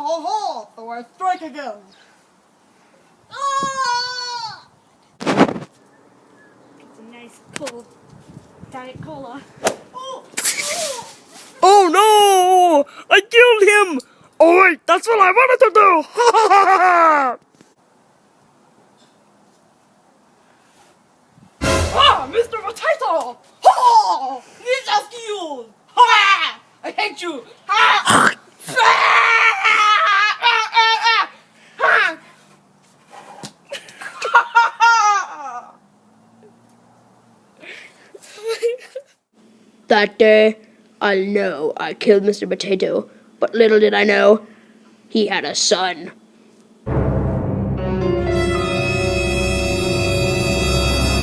ho, ho! So I strike again. Ah! It's a nice cold Diet Cola. Oh! Oh no! I killed him! Oh wait, that's what I wanted to do! Ha ha ha ha! Ah, Mr. Potato! Ha! Ninja skills! Ha! I hate you! Ha! That day, I know I killed Mr. Potato, but little did I know, he had a son.